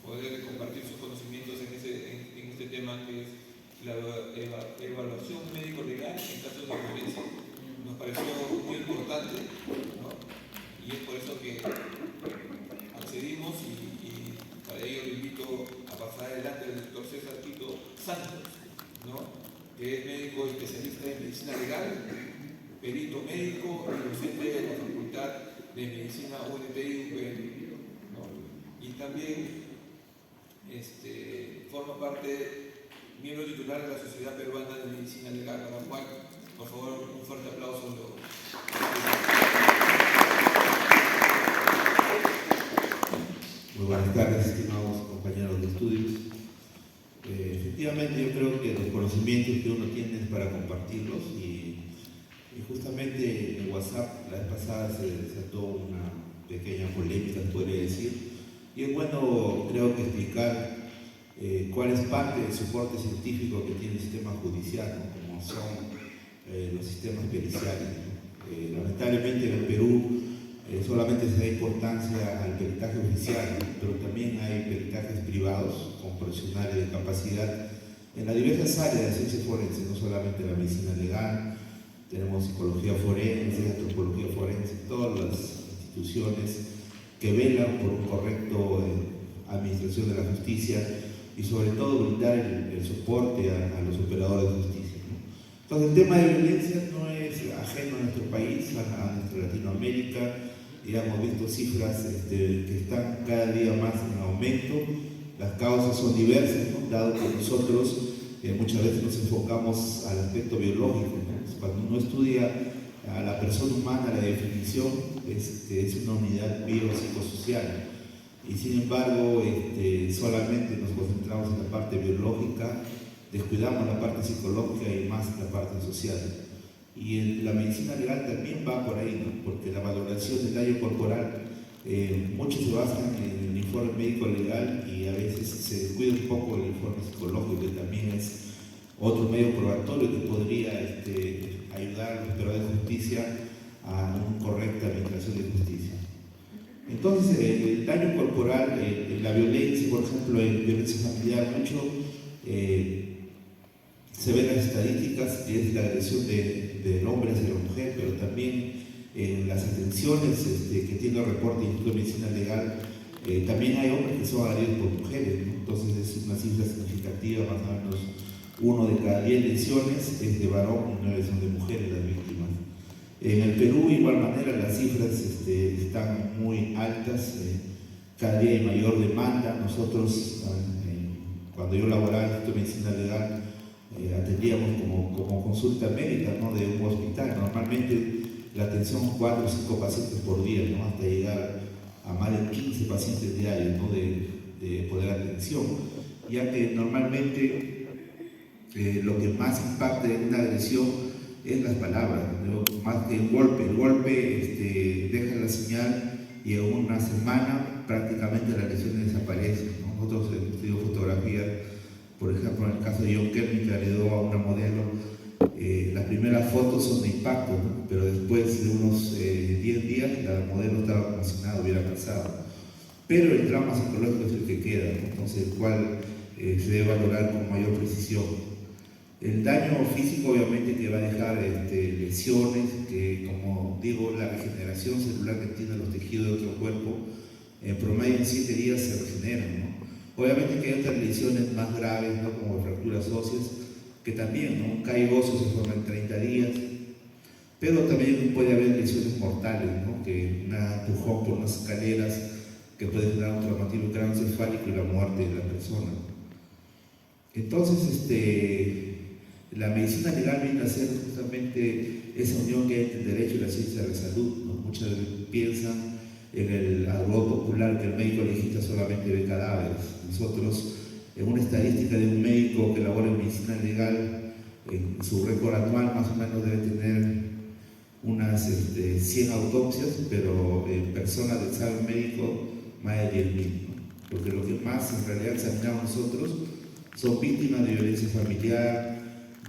poder compartir sus conocimientos en este tema que es la evaluación médico-legal en casos de violencia. Nos pareció muy importante, ¿no? Y es por eso que accedimos y para ello le invito a pasar adelante al doctor César Quito Santos, ¿no? Que es médico especialista en medicina legal, perito médico y docente de la Facultad de Medicina UNT ¿no? Y también forma parte, miembro titular de la Sociedad Peruana de Medicina Legal, a la cual, por favor, un fuerte aplauso. Muy buenas tardes, estimados compañeros de estudios. Efectivamente, yo creo que los conocimientos que uno tiene es para compartirlos y justamente en WhatsApp la vez pasada se desató una pequeña polémica, podría decir, y es bueno, creo que explicar cuál es parte del soporte científico que tiene el sistema judicial, ¿no? Como son los sistemas periciales, ¿no? Lamentablemente en el Perú solamente se da importancia al peritaje oficial, pero también hay peritajes privados con profesionales de capacidad en las diversas áreas de la ciencia forense, no solamente la medicina legal, tenemos psicología forense, antropología forense, todas las instituciones que velan por un correcto administración de la justicia y sobre todo brindar el soporte a los operadores de justicia, ¿no? Entonces el tema de violencia no es ajeno a nuestro país, a nuestra Latinoamérica. Ya hemos visto cifras que están cada día más en aumento. Las causas son diversas, ¿no? Dado que nosotros muchas veces nos enfocamos al aspecto biológico, ¿no? Cuando uno estudia a la persona humana, la definición es una unidad biopsicosocial. Y sin embargo, solamente nos concentramos en la parte biológica, descuidamos la parte psicológica y más la parte social. Y en la medicina legal también va por ahí, ¿no? Porque la valoración del daño corporal, muchos se basan en el informe médico legal y a veces se descuida un poco el informe psicológico, que también es otro medio probatorio que podría ayudar a los operadores de justicia a una correcta administración de justicia. Entonces, el daño corporal, la violencia, por ejemplo, en violencia familiar, mucho se ven las estadísticas, es la agresión del hombre hacia la mujer, pero también las atenciones que tiene el reporte del Instituto de Medicina Legal, también hay hombres que son agredidos por mujeres, ¿no? Entonces es una cifra significativa, más o menos 1 de cada 10 lesiones es de varón y 9 son de mujeres las víctimas. En el Perú, de igual manera, las cifras están muy altas, cada día hay mayor demanda. Nosotros, cuando yo laboraba en el Instituto de Medicina Legal, atendíamos como consulta médica, ¿no? De un hospital. Normalmente la atención 4 o 5 pacientes por día, ¿no? Hasta llegar a más de 15 pacientes diarios, ¿no? de poder atención, ya que normalmente lo que más impacta en una agresión es las palabras, ¿no? Más que el golpe deja la señal y en una semana prácticamente la lesión desaparece, ¿no? Nosotros hemos estudiado fotografía. Por ejemplo, en el caso de John Kerry, que heredó a una modelo, las primeras fotos son de impacto, ¿no? Pero después de unos 10 días, la modelo estaba como si nada hubiera pasado. Pero el trauma psicológico es el que queda, ¿no? Entonces el cual se debe valorar con mayor precisión. El daño físico, obviamente, que va a dejar lesiones, que, como digo, la regeneración celular que tienen los tejidos de otro cuerpo, en promedio en 7 días se regeneran, ¿no? Obviamente que hay otras lesiones más graves, ¿no? Como fracturas óseas, que también, ¿no? Un callo óseo se forma en 30 días, pero también puede haber lesiones mortales, ¿no? Que un empujón por unas escaleras que puede generar un traumatismo craneoencefálico y la muerte de la persona. Entonces, la medicina legal viene a ser justamente esa unión que hay entre el derecho y la ciencia de la salud, ¿no? Muchas veces piensan en el argot popular que el médico legista solamente ve cadáveres. Nosotros, en una estadística de un médico que labora en medicina legal, en su récord anual más o menos debe tener unas 100 autopsias, pero en personas de examen médico más de 10.000, ¿no? Porque lo que más en realidad examinamos nosotros son víctimas de violencia familiar,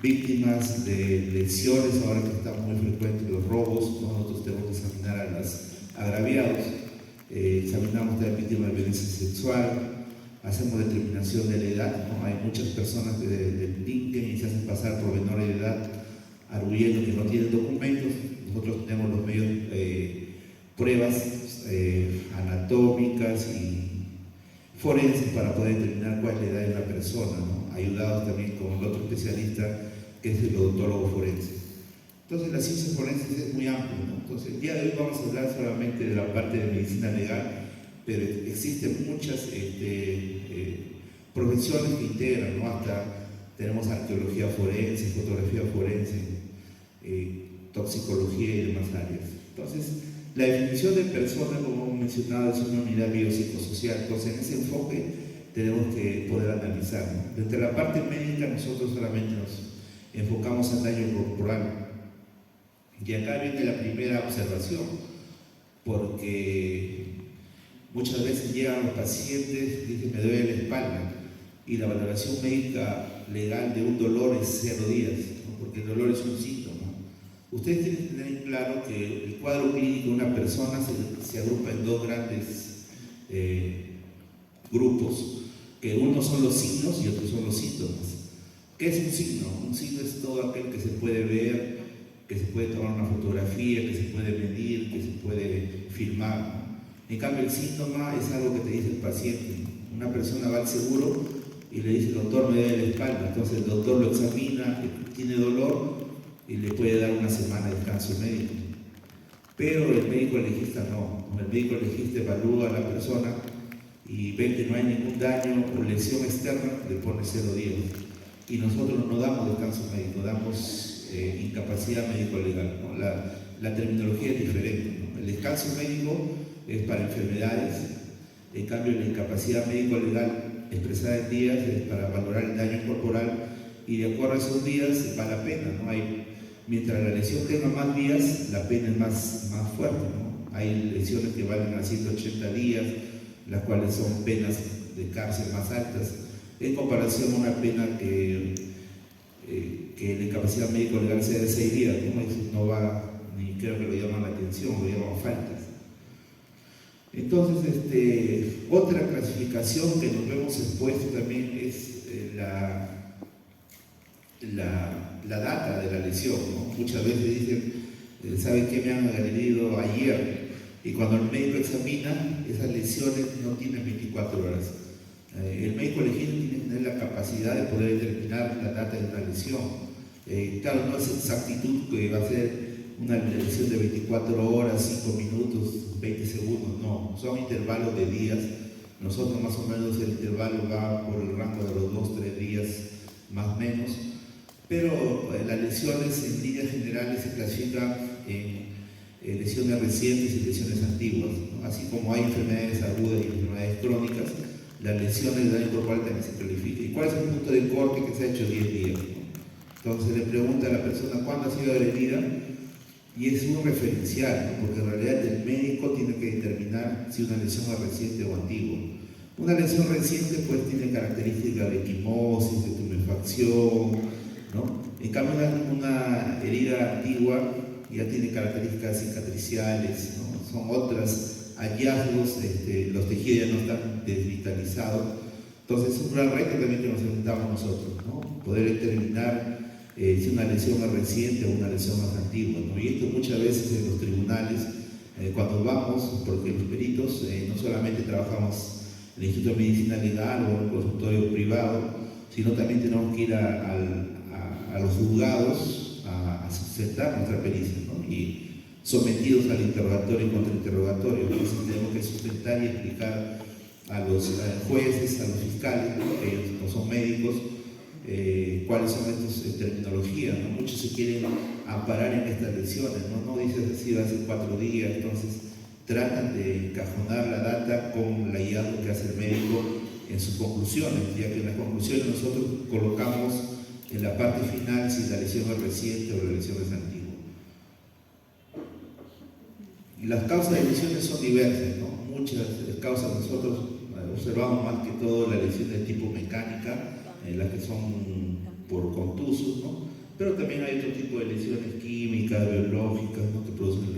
víctimas de lesiones, ahora que están muy frecuentes los robos, ¿no? Nosotros tenemos que examinar a los agraviados, examinamos también víctimas de violencia sexual, hacemos determinación de la edad, ¿no? Hay muchas personas que delinquen y se hacen pasar por menores de edad, arguyendo que no tienen documentos. Nosotros tenemos los medios, pruebas anatómicas y forenses para poder determinar cuál es la edad de una persona, ¿no? Ayudados también con el otro especialista que es el odontólogo forense. Entonces la ciencia forense es muy amplia, ¿no? Entonces el día de hoy vamos a hablar solamente de la parte de medicina legal, pero existen muchas profesiones que integran, ¿no? Hasta tenemos arqueología forense, fotografía forense, toxicología y demás áreas. Entonces, la definición de persona, como hemos mencionado, es una unidad biopsicosocial. Entonces, en ese enfoque tenemos que poder analizar, ¿no? Desde la parte médica, nosotros solamente nos enfocamos al daño corporal. Y acá viene la primera observación, porque muchas veces llegan los pacientes y dicen: me duele la espalda, y la valoración médica legal de un dolor es 0 días, ¿no? Porque el dolor es un síntoma. Ustedes tienen que tener claro que el cuadro clínico de una persona se agrupa en 2 grandes grupos, que uno son los signos y otros son los síntomas. ¿Qué es un signo? Un signo es todo aquel que se puede ver, que se puede tomar una fotografía, que se puede medir, que se puede filmar. En cambio, el síntoma es algo que te dice el paciente. Una persona va al seguro y le dice: doctor, me duele la espalda. Entonces el doctor lo examina, tiene dolor y le puede dar una semana de descanso médico. Pero el médico legista no. El médico legista evalúa a la persona y ve que no hay ningún daño o lesión externa, le pone 0 días. Y nosotros no damos descanso médico, damos incapacidad médico-legal, ¿no? La terminología es diferente, ¿no? El descanso médico es para enfermedades, en cambio la incapacidad médico-legal expresada en días es para valorar el daño corporal, y de acuerdo a esos días va la pena, ¿no? Mientras la lesión tenga más días, la pena es más fuerte, ¿no? Hay lesiones que valen a 180 días, las cuales son penas de cárcel más altas, en comparación a una pena que la incapacidad médico-legal sea de 6 días, ¿no? Eso no va, ni creo que lo llaman la atención, lo llaman faltas. Entonces, otra clasificación que nos vemos expuestos también es la data de la lesión, ¿no? Muchas veces dicen: ¿saben qué? Me han agredido ayer. Y cuando el médico examina, esas lesiones no tienen 24 horas. El médico legista tiene que tener la capacidad de poder determinar la data de una lesión. Claro, no es exactitud que va a ser una lesión de 24 horas, 5 minutos, 20 segundos, no. Son intervalos de días. Nosotros más o menos el intervalo va por el rango de los 2-3 días, más o menos. Pero las lesiones en líneas generales se clasifican en lesiones recientes y lesiones antiguas, ¿no? Así como hay enfermedades agudas y enfermedades crónicas, las lesiones de daño corporal también se califican. ¿Y cuál es el punto de corte que se ha hecho 10 días? ¿No? Entonces le pregunta a la persona: ¿cuándo ha sido agredida? Y es un referencial, ¿no? Porque en realidad el médico tiene que determinar si una lesión es reciente o antigua. Una lesión reciente pues tiene características de equimosis, de tumefacción, ¿no? En cambio una herida antigua ya tiene características cicatriciales, ¿no? Son otros hallazgos, los tejidos ya no están desvitalizados. Entonces es un gran reto también que nos enfrentamos nosotros, ¿no? Poder determinar si una lesión es reciente o una lesión más antigua, ¿no? Y esto muchas veces en los tribunales, cuando vamos, porque los peritos no solamente trabajamos en el Instituto de Medicina Legal o en un consultorio privado, sino también tenemos que ir a los juzgados a sustentar nuestra pericia, ¿no? Y sometidos al interrogatorio y contrainterrogatorio. Entonces tenemos que sustentar y explicar a los jueces, a los fiscales, ¿no? Que ellos no son médicos, cuáles son estas terminologías, ¿no? Muchos se quieren amparar en estas lesiones, ¿no? No dicen así hace 4 días, entonces tratan de encajonar la data con la hallazgo que hace el médico en sus conclusiones, ya que en las conclusiones nosotros colocamos en la parte final si la lesión es reciente o la lesión es antigua. Y las causas de lesiones son diversas, ¿no? Muchas causas. Nosotros observamos más que todo las lesiones de tipo mecánica, las que son por contusos, ¿no? Pero también hay otro tipo de lesiones químicas, biológicas, ¿no? Que producen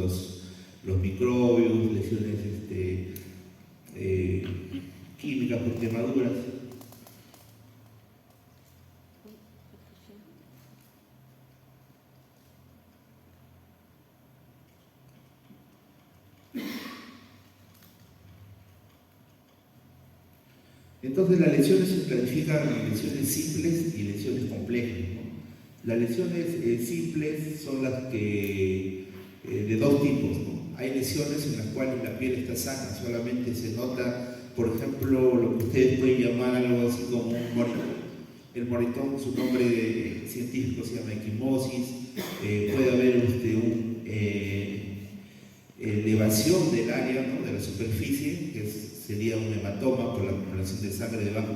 los microbios, lesiones químicas, quirúrgicas por quemaduras. Entonces las lesiones se clasifican en lesiones simples y lesiones complejas, ¿no? Las lesiones simples son las que de dos tipos, ¿no? Hay lesiones en las cuales la piel está sana, solamente se nota, por ejemplo, lo que ustedes pueden llamar algo así como un moretón. El moretón, su nombre científico se llama equimosis. Puede haber elevación del área, ¿no?, de la superficie, que sería un hematoma por la acumulación de sangre debajo.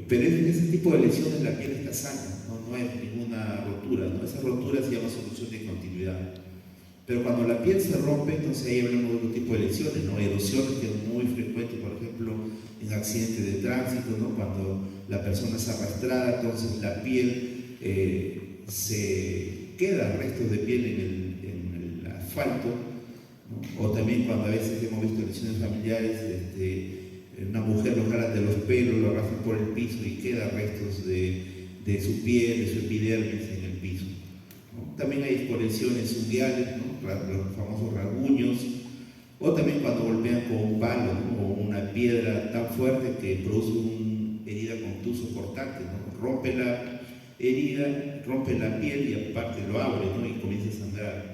Pero en ese tipo de lesiones la piel está sana, no hay ninguna rotura, ¿no? Esa rotura se llama solución de continuidad. Pero cuando la piel se rompe, entonces ahí hablamos de otro tipo de lesiones, ¿no? Erosiones, que es muy frecuente, por ejemplo, en accidentes de tránsito, ¿no? Cuando la persona es arrastrada, entonces la piel se queda restos de piel en el asfalto, ¿no? O también cuando a veces hemos visto lesiones familiares, una mujer lo jalan de los pelos, lo arrastran por el piso y queda restos de su piel, de su epidermis en el piso, ¿no? También hay lesiones unguiales, ¿no?, los famosos rasguños, o también cuando golpean con un palo, ¿no?, o una piedra tan fuerte que produce una herida contuso cortante, ¿no? Rompe la herida, rompe la piel y aparte lo abre, ¿no?, y comienza a sangrar.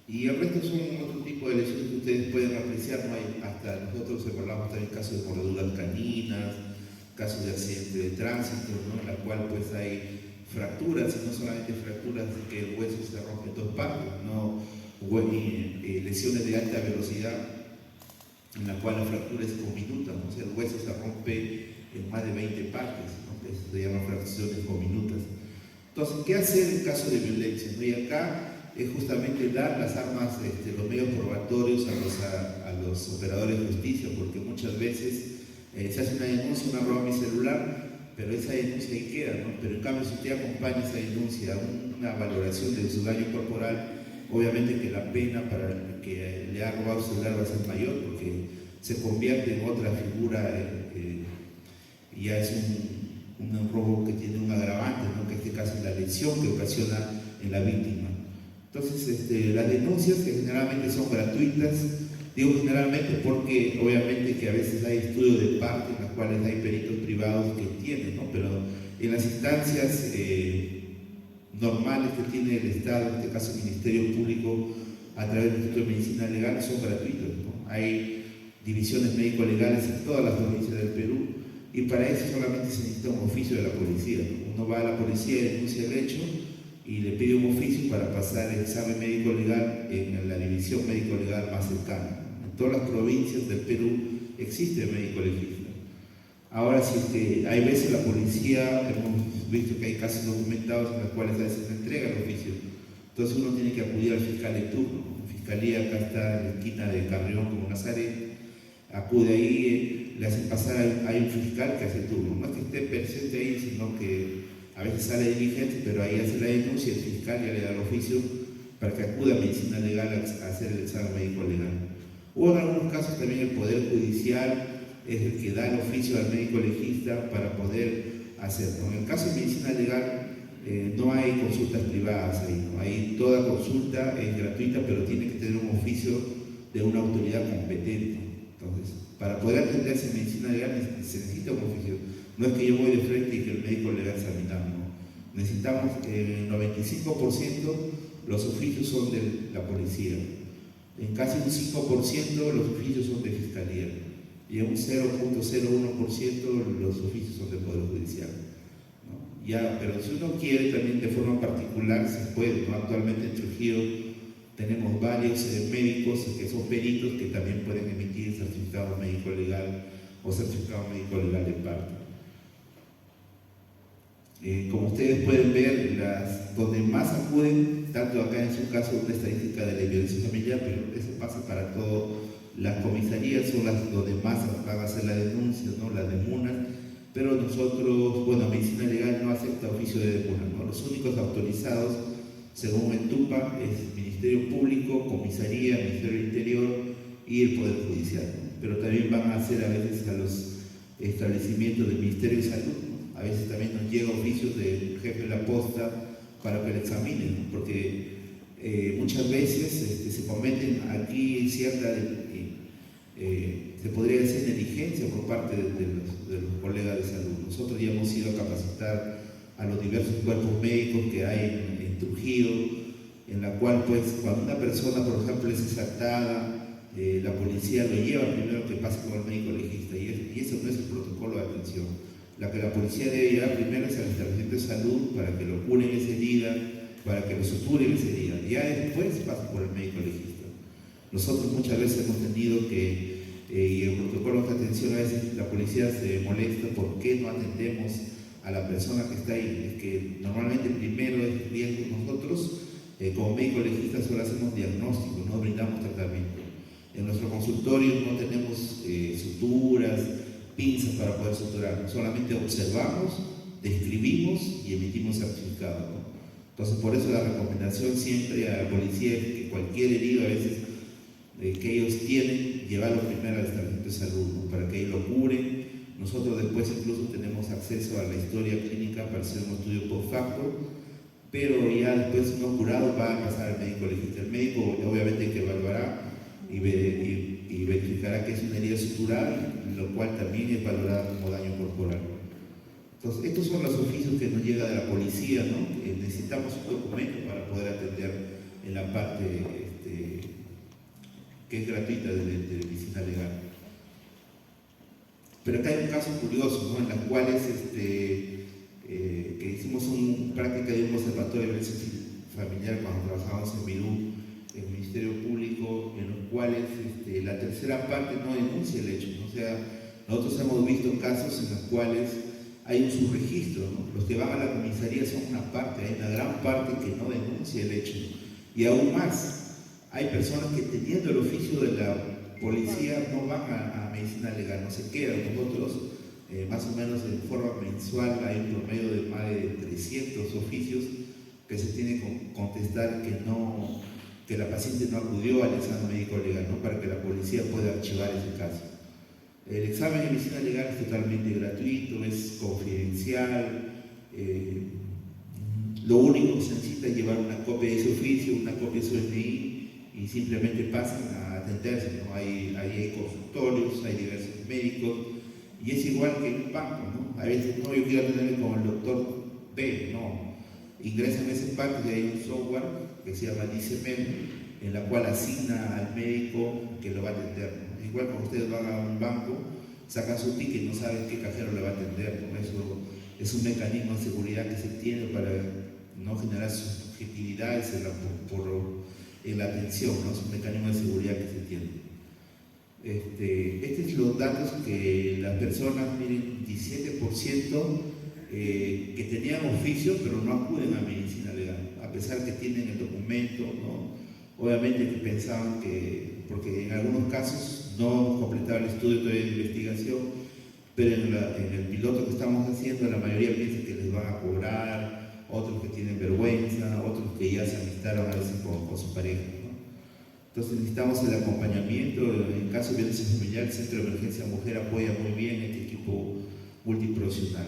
Y el resto son otro tipo de lesiones que ustedes pueden apreciar, ¿no? Hasta nosotros hablamos también casos de mordeduras caninas, casos de accidentes de tránsito, ¿no?, en la cual pues hay fracturas, y no solamente fracturas de que el hueso se rompe en dos partes, ¿no? Lesiones de alta velocidad, en la cual la fractura es conminuta, ¿no? O sea, el hueso se rompe en más de 20 partes, ¿no? Eso se llama fracciones conminutas. Entonces, ¿qué hacer en caso de violencia, ¿no? Y acá es justamente dar las armas, los medios probatorios a los operadores de justicia, porque muchas veces se hace una denuncia, me han robado mi celular, pero esa denuncia ahí queda, ¿no? Pero en cambio, si usted acompaña esa denuncia a una valoración de su daño corporal, obviamente que la pena para el que le ha robado el celular va a ser mayor, porque se convierte en otra figura, y ya es un robo que tiene un agravante, ¿no?, que en este caso es la lesión que ocasiona en la víctima. Entonces, las denuncias, que generalmente son gratuitas, digo generalmente porque obviamente que a veces hay estudios de parte en las cuales hay peritos privados que entienden, ¿no?, pero en las instancias normales que tiene el Estado, en este caso el Ministerio Público, a través del Instituto de Medicina Legal, son gratuitos, ¿no? Hay divisiones médico-legales en todas las provincias del Perú, y para eso solamente se necesita un oficio de la policía, ¿no? Uno va a la policía y denuncia el hecho, y le pide un oficio para pasar el examen médico-legal en la división médico-legal más cercana. En todas las provincias del Perú existe médico legista. Ahora, si hay veces la policía, hemos visto que hay casos documentados en los cuales a veces no entrega el oficio, entonces uno tiene que acudir al fiscal de turno. La fiscalía acá está en la esquina de Carrión como Nazaret, acude ahí, le hacen pasar, hay un fiscal que hace turno, no es que esté presente ahí, sino que a veces sale diligente, pero ahí hace la denuncia y el fiscal ya le da el oficio para que acuda a medicina legal a hacer el examen médico legal. O en algunos casos también el Poder Judicial es el que da el oficio al médico legista para poder hacerlo. En el caso de medicina legal no hay consultas privadas ahí, ¿no? Ahí toda consulta es gratuita, pero tiene que tener un oficio de una autoridad competente. Entonces, para poder atenderse en medicina legal se necesita un oficio. No es que yo voy de frente y que el médico legal se examinando, no. Necesitamos el 95% los oficios son de la policía, en casi un 5% los oficios son de fiscalía, y en un 0.01% los oficios son del Poder Judicial, ¿no? Ya, pero si uno quiere también de forma particular se puede, ¿no? Actualmente en Trujillo tenemos varios médicos que son peritos que también pueden emitir certificado médico legal o certificado médico legal de parte. Como ustedes pueden ver, donde más acuden, tanto acá en su caso una estadística de la violencia familiar, pero eso pasa para todas las comisarías, son las donde más van a hacer la denuncia, ¿no?, las demunas, pero nosotros, bueno, medicina legal no acepta oficio de demuna, ¿no? Los únicos autorizados, según el TUPA, es Ministerio Público, Comisaría, Ministerio del Interior y el Poder Judicial, ¿no? Pero también van a hacer a veces a los establecimientos del Ministerio de Salud, ¿no? A veces también nos llega oficios del jefe de la posta para que lo examinen, ¿no? Porque muchas veces se cometen aquí cierta, se podría decir, negligencia por parte de los colegas de salud. Nosotros ya hemos ido a capacitar a los diversos cuerpos médicos que hay en Trujillo, en la cual, pues, cuando una persona, por ejemplo, es exaltada, la policía lo lleva primero que pase con el médico legista, y eso no es el protocolo de atención. La que la policía debe llevar primero es al establecimiento de salud para que lo curen esa herida, para que lo suturen esa herida, ya después pasa por el médico legista. Nosotros muchas veces hemos tenido que, y el protocolo de atención, a veces la policía se molesta por qué no atendemos a la persona que está ahí. Es que normalmente primero es riesgo nosotros, como médico legista solo hacemos diagnóstico, no brindamos tratamiento. En nuestro consultorio no tenemos suturas, pinzas para poder suturar, solamente observamos, describimos y emitimos certificado, ¿no? Entonces, por eso la recomendación siempre a la policía es que cualquier herido a veces que ellos tienen, llevarlo primero al establecimiento de salud, ¿no? Para que ellos lo curen. Nosotros después incluso tenemos acceso a la historia clínica para hacer un estudio post facto, pero ya después uno curado va a pasar al médico legista. El médico obviamente que evaluará y verificará que es una herida sutural, lo cual también es valorado como daño corporal. Entonces, estos son los oficios que nos llega de la policía, ¿no? Necesitamos un documento para poder atender en la parte que es gratuita de medicina legal. Pero acá hay un caso curioso, ¿no? En las cuales que hicimos una práctica de un observatorio de violencia familiar cuando trabajábamos en Mirú, en el Ministerio Público, en los cuales la tercera parte no denuncia el hecho, ¿no? O sea, nosotros hemos visto casos en los cuales hay un subregistro, ¿no? Los que van a la comisaría son una parte, hay una gran parte que no denuncia el hecho. Y aún más, hay personas que teniendo el oficio de la policía no van a medicina legal, no se quedan. Nosotros, más o menos en forma mensual, hay un promedio de más de 300 oficios que se tiene que contestar que la paciente no acudió al examen médico legal, ¿no? Para que la policía pueda archivar ese caso. El examen de medicina legal es totalmente gratuito, es confidencial. Lo único que se necesita es llevar una copia de ese oficio, una copia de su DNI y simplemente pasan a atenderse, ¿no? Hay consultorios, hay diversos médicos y es igual que en un banco, ¿no? A veces no, yo quiero atenderme con el doctor B, no. Ingresan a ese banco y hay un software que se llama DICEMEM, en la cual asigna al médico que lo va a atender, ¿no? Igual cuando ustedes van a un banco, sacan su ticket y no saben qué cajero le va a atender, ¿no? Eso es un mecanismo de seguridad que se tiene para no generar subjetividades en la atención, ¿no? Es un mecanismo de seguridad que se tiene. Estos son los datos que las personas, miren, 17% que tenían oficio pero no acuden a medicina legal, a pesar que tienen el documento, ¿no? Obviamente que pensaban que, porque en algunos casos no hemos completado el estudio todavía de investigación, pero en el piloto que estamos haciendo la mayoría piensa que les van a cobrar, otros que tienen vergüenza, otros que ya se amistaron a veces con su pareja, ¿no? Entonces necesitamos el acompañamiento. En caso de violencia familiar, el Centro de Emergencia Mujer apoya muy bien este equipo multiprofesional.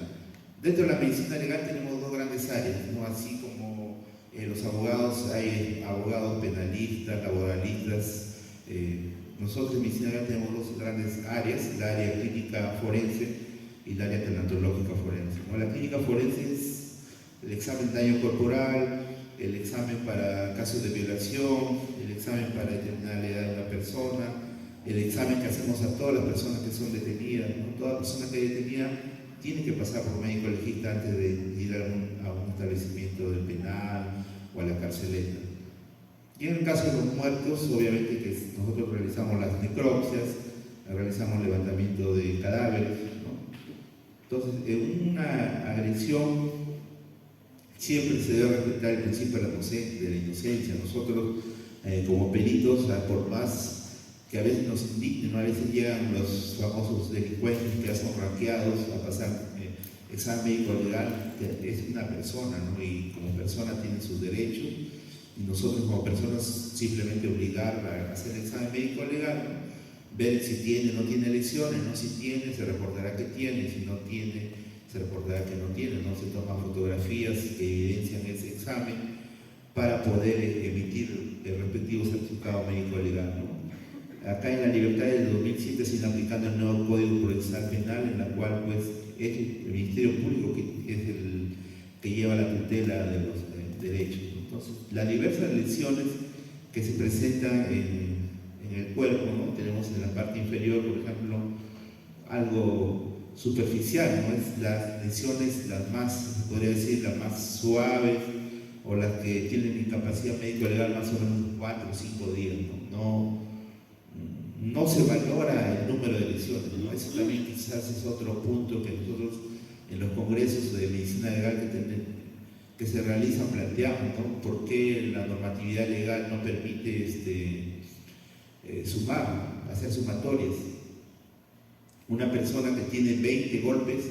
Dentro de la medicina legal tenemos dos grandes áreas, ¿no? Así como los abogados, hay abogados penalistas, laboralistas. Nosotros en medicina legal tenemos dos grandes áreas, el área clínica forense y el área tanatológica forense, ¿no? La clínica forense es el examen de daño corporal, el examen para casos de violación, el examen para determinar la edad de una persona, el examen que hacemos a todas las personas que son detenidas, ¿no? Toda persona que es detenida tiene que pasar por médico legista antes de ir a un establecimiento del penal o a la carceleta. Y en el caso de los muertos, obviamente que nosotros realizamos las necropsias, realizamos levantamiento de cadáveres, ¿no? Entonces, en una agresión siempre se debe respetar el principio de la inocencia. Nosotros, como peritos, por más que a veces nos indignen, ¿no? A veces llegan los famosos delincuentes que ya son ranqueados a pasar examen médico legal, que es una persona, ¿no? Y como persona tiene sus derechos, y nosotros como personas simplemente obligarla a hacer el examen médico legal, ¿no? ver si tiene o no tiene lesiones, ¿no? Si tiene, se reportará que tiene, si no tiene, se reportará que no tiene, ¿no? Se toman fotografías que evidencian ese examen para poder emitir el respectivo certificado médico legal, ¿no? Acá en la Libertad del 2007 se está aplicando el nuevo Código Procesal Penal, en la cual pues es el Ministerio Público que es el que lleva la tutela de los derechos. Entonces, las diversas lesiones que se presentan en el cuerpo, ¿no? Tenemos en la parte inferior, por ejemplo, algo superficial, ¿no? Es las lesiones las más, se podría decir, las más suaves o las que tienen incapacidad médico-legal más o menos 4 o 5 días, no se valora el número de lesiones, ¿no? Eso también quizás es otro punto que nosotros en los congresos de medicina legal que se realizan planteamos, ¿no? ¿Por qué la normatividad legal no permite sumar, hacer sumatorias? Una persona que tiene 20 golpes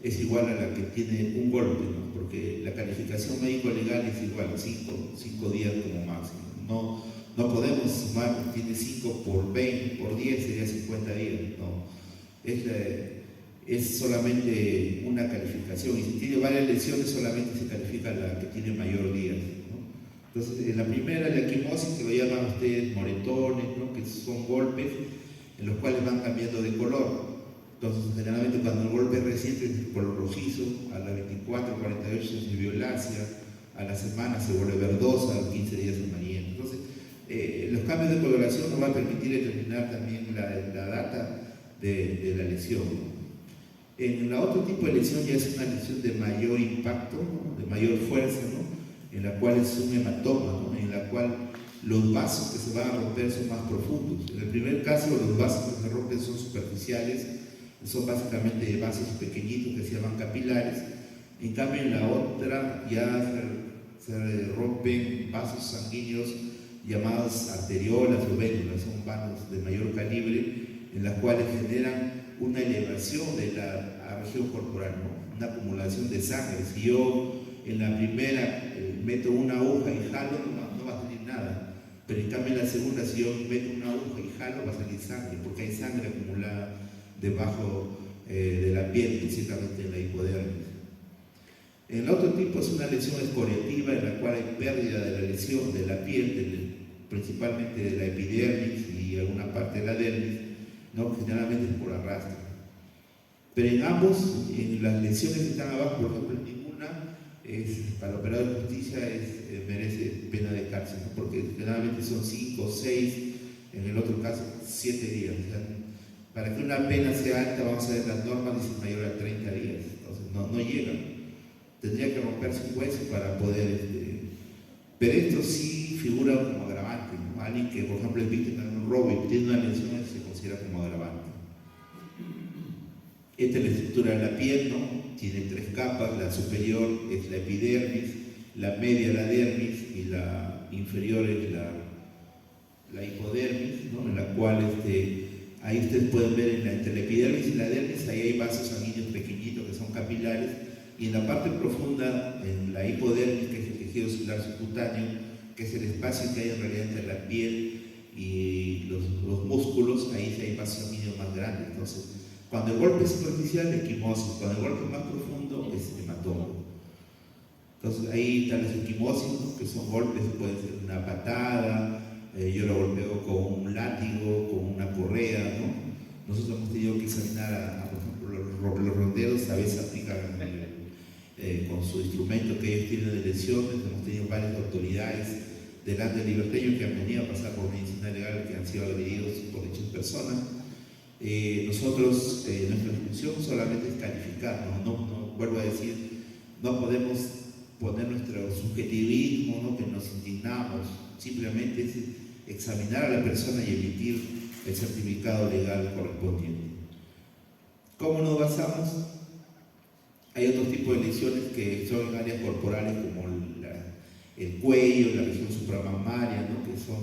es igual a la que tiene un golpe, ¿no? Porque la calificación médico-legal es igual, 5 días como máximo. No podemos sumar, tiene 5 por 20, por 10 sería 50 días, no. Es solamente una calificación, y si tiene varias lesiones solamente se califica la que tiene mayor días, ¿no? Entonces, en la primera, la equimosis, que lo llaman ustedes moretones, ¿no? Que son golpes en los cuales van cambiando de color. Entonces, generalmente cuando el golpe es reciente es de color rojizo, a las 24, 48 es de violácea, a la semana se vuelve verdosa, a los 15 días amarillenta. Entonces, los cambios de coloración nos van a permitir determinar también la data de la lesión, ¿no? En la otro tipo de lesión ya es una lesión de mayor impacto, ¿no? De mayor fuerza, ¿no? En la cual es un hematoma, ¿no? En la cual los vasos que se van a romper son más profundos. En el primer caso, los vasos que se rompen son superficiales, son básicamente vasos pequeñitos que se llaman capilares. En cambio, en la otra ya se rompen vasos sanguíneos llamados arteriolas o vénulas, son vasos de mayor calibre, en las cuales generan una elevación de la región corporal, ¿no? Una acumulación de sangre. Si yo en la primera meto una aguja y jalo, no va a salir nada, pero en cambio en la segunda, si yo meto una aguja y jalo, va a salir sangre, porque hay sangre acumulada debajo de la piel, principalmente en la hipodermis. El otro tipo es una lesión escoriativa, en la cual hay pérdida de la lesión de la piel, principalmente de la epidermis y alguna parte de la dermis, ¿no? Generalmente es por arrastre. Pero en ambos, en las lesiones que están abajo, por ejemplo, ninguna para el operador de justicia merece pena de cárcel, ¿no? Porque generalmente son 5 o 6, en el otro caso 7 días. O sea, para que una pena sea alta, vamos a ver las normas, dicen mayor a 30 días, entonces no llega. Tendría que romperse un hueso para poder. Pero esto sí figura como agravante, ¿no? Alguien que, por ejemplo, es víctima de un robo y tiene una lesión, se considera como agravante. Esta es la estructura de la piel, ¿no? Tiene 3 capas: la superior es la epidermis, la media la dermis y la inferior es la hipodermis, ¿no? En la cual ahí ustedes pueden ver entre la epidermis y la dermis, ahí hay vasos sanguíneos pequeñitos que son capilares, y en la parte profunda, en la hipodermis, que es el tejido celular subcutáneo, que es el espacio que hay en realidad entre la piel y los músculos, ahí sí hay vasos sanguíneos más grandes. Entonces, cuando el golpe es superficial, equimosis; cuando el golpe es más profundo, es hematoma. Entonces, ahí están las equimosis, ¿no? Que son golpes, puede ser una patada, yo lo golpeo con un látigo, con una correa, ¿no? Nosotros hemos tenido que examinar, por ejemplo, los ronderos a veces aplican con su instrumento que ellos tienen de lesiones. Hemos tenido varias autoridades delante del liberteño que han venido a pasar por medicina legal, que han sido agredidos por dichas personas. Nosotros, nuestra función solamente es calificar, no vuelvo a decir, no podemos poner nuestro subjetivismo, ¿no? Que nos indignamos, simplemente es examinar a la persona y emitir el certificado legal correspondiente. ¿Cómo nos basamos? Hay otros tipos de lesiones que son en áreas corporales, como el cuello, la región supramamaria, ¿no? Que son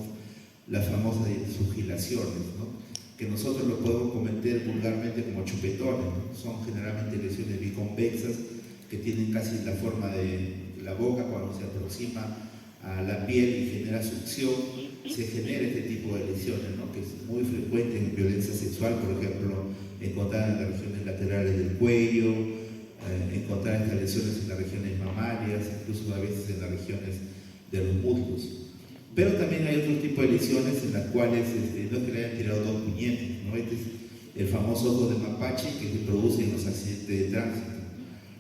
las famosas sugilaciones, ¿no? Que nosotros lo podemos cometer vulgarmente como chupetones, ¿no? Son generalmente lesiones biconvexas que tienen casi la forma de la boca cuando se aproxima a la piel y genera succión, se genera este tipo de lesiones, ¿no? Que es muy frecuente en violencia sexual, por ejemplo, encontrar en las regiones laterales del cuello, encontrar estas lesiones en las regiones mamarias, incluso a veces en las regiones de los muslos. Pero también hay otro tipo de lesiones en las cuales no es que le hayan tirado dos puñetes, ¿no? Este es el famoso ojo de mapache que se produce en los accidentes de tránsito.